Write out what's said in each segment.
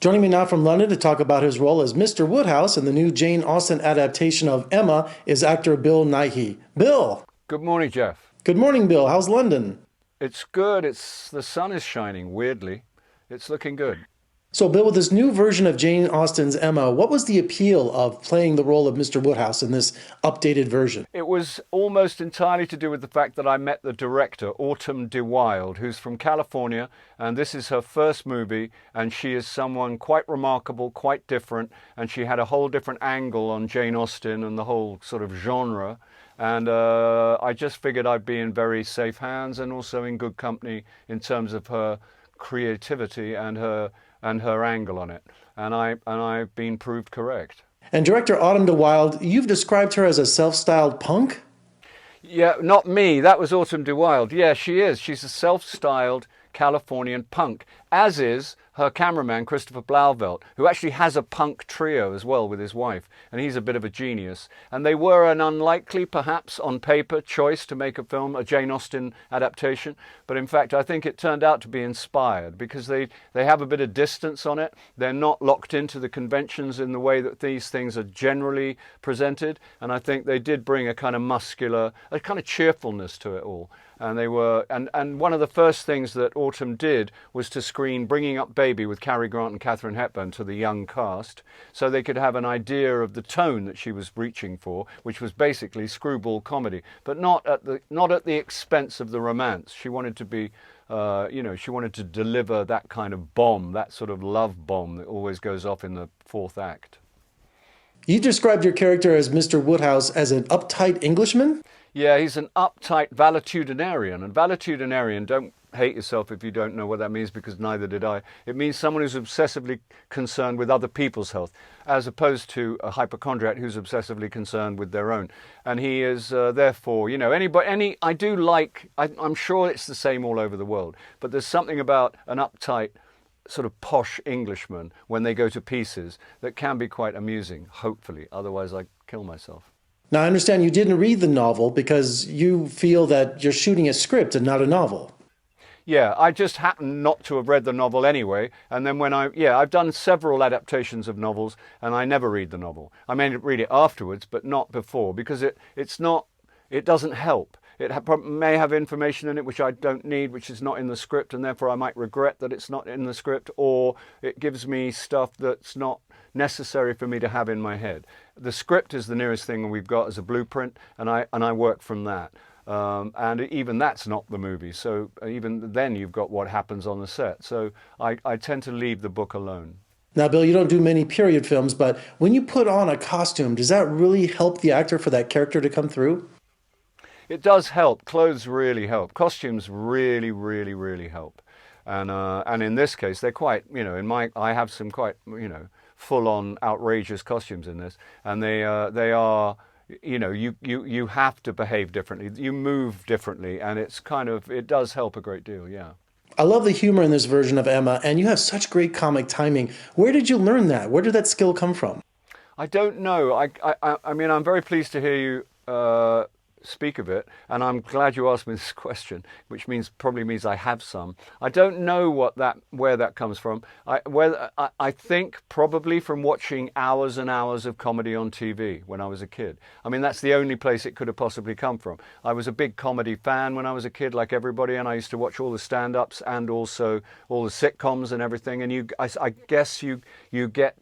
Joining me now from London to talk about his role as Mr. Woodhouse in the new Jane Austen adaptation of Emma is actor Bill Nighy. Bill! Good morning, Jeff. Good morning, Bill. How's London? It's good. The sun is shining, weirdly. It's looking good. So, Bill, with this new version of Jane Austen's Emma, what was the appeal of playing the role of Mr. Woodhouse in this updated version? It was almost entirely to do with the fact that I met the director, Autumn de Wilde, who's from California, and this is her first movie, and she is someone quite remarkable, quite different, and she had a whole different angle on Jane Austen and the whole sort of genre. And I just figured I'd be in very safe hands and also in good company in terms of her creativity and her angle on it. And I've been proved correct. And director Autumn de Wilde, you've described her as a self-styled punk? Yeah, not me. That was Autumn de Wilde. Yeah, she is. She's a self-styled Californian punk, as is her cameraman, Christopher Blauvelt, who actually has a punk trio as well with his wife, and he's a bit of a genius. And they were an unlikely, perhaps on paper, choice to make a film, a Jane Austen adaptation, but in fact I think it turned out to be inspired because they have a bit of distance on it. They're not locked into the conventions in the way that these things are generally presented, and I think they did bring a kind of muscular, a kind of cheerfulness to it all. And they were, and one of the first things that Autumn did was to screen Bringing Up Baby with Cary Grant and Katharine Hepburn to the young cast, so they could have an idea of the tone that she was reaching for, which was basically screwball comedy, but not at the expense of the romance. She wanted to be, she wanted to deliver that kind of bomb, that sort of love bomb that always goes off in the fourth act. You described your character as Mr. Woodhouse as an uptight Englishman? Yeah, he's an uptight valetudinarian. And valetudinarian, don't hate yourself if you don't know what that means, because neither did I. It means someone who's obsessively concerned with other people's health, as opposed to a hypochondriac who's obsessively concerned with their own. And he is, therefore, I'm sure it's the same all over the world, but there's something about an uptight, sort of posh Englishman when they go to pieces that can be quite amusing, hopefully. Otherwise, I'd kill myself. Now, I understand you didn't read the novel because you feel that you're shooting a script and not a novel. Yeah, I just happened not to have read the novel anyway. And then I've done several adaptations of novels and I never read the novel. I may read it afterwards, but not before, because it doesn't help. It may have information in it which I don't need, which is not in the script, and therefore I might regret that it's not in the script, or it gives me stuff that's not necessary for me to have in my head. The script is the nearest thing we've got as a blueprint, and I work from that. And even that's not the movie, so even then you've got what happens on the set. So I tend to leave the book alone. Now, Bill, you don't do many period films, but when you put on a costume, does that really help the actor for that character to come through? It does help. Clothes really help. Costumes really, really, really help. And in this case, they're quite, I have some quite, full-on outrageous costumes in this, and they are, you have to behave differently. You move differently, and it does help a great deal, yeah. I love the humor in this version of Emma, and you have such great comic timing. Where did you learn that? Where did that skill come from? I don't know. I mean, I'm very pleased to hear you speak of it, and I'm glad you asked me this question, which probably means I have some. I don't know where that comes from. I think probably from watching hours and hours of comedy on TV when I was a kid. I mean, that's the only place it could have possibly come from. I was a big comedy fan when I was a kid, like everybody, and I used to watch all the stand-ups and also all the sitcoms and everything. And I guess you get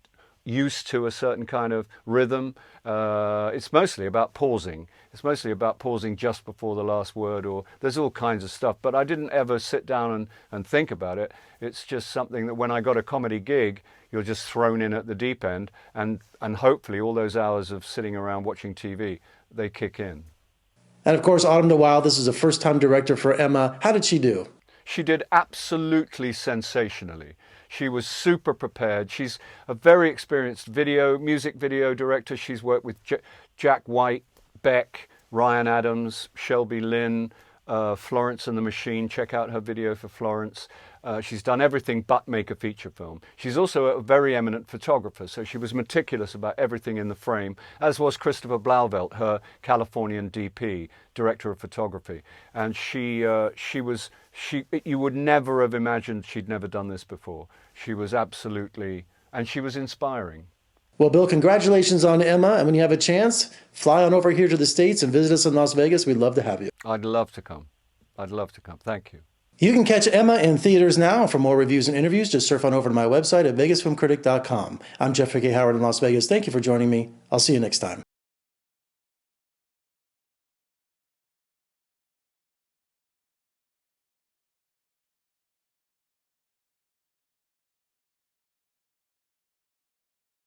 used to a certain kind of rhythm. It's mostly about pausing. It's mostly about pausing just before the last word, or there's all kinds of stuff. But I didn't ever sit down and think about it. It's just something that when I got a comedy gig, you're just thrown in at the deep end, and hopefully all those hours of sitting around watching TV, they kick in. And of course, Autumn de Wilde, this is a first-time director for Emma. How did she do? She did absolutely sensationally. She was super prepared. She's a very experienced music video director. She's worked with Jack White, Beck, Ryan Adams, Shelby Lynn, Florence and the Machine. Check out her video for Florence. She's done everything but make a feature film. She's also a very eminent photographer, so she was meticulous about everything in the frame, as was Christopher Blauvelt, her Californian DP, director of photography. And you would never have imagined she'd never done this before. She was absolutely and she was inspiring. Well, Bill, congratulations on Emma. And when you have a chance, fly on over here to the States and visit us in Las Vegas. We'd love to have you. I'd love to come. I'd love to come. Thank you. You can catch Emma in theaters now. For more reviews and interviews, just surf on over to my website at vegasfilmcritic.com. I'm Jeffrey K. Howard in Las Vegas. Thank you for joining me. I'll see you next time.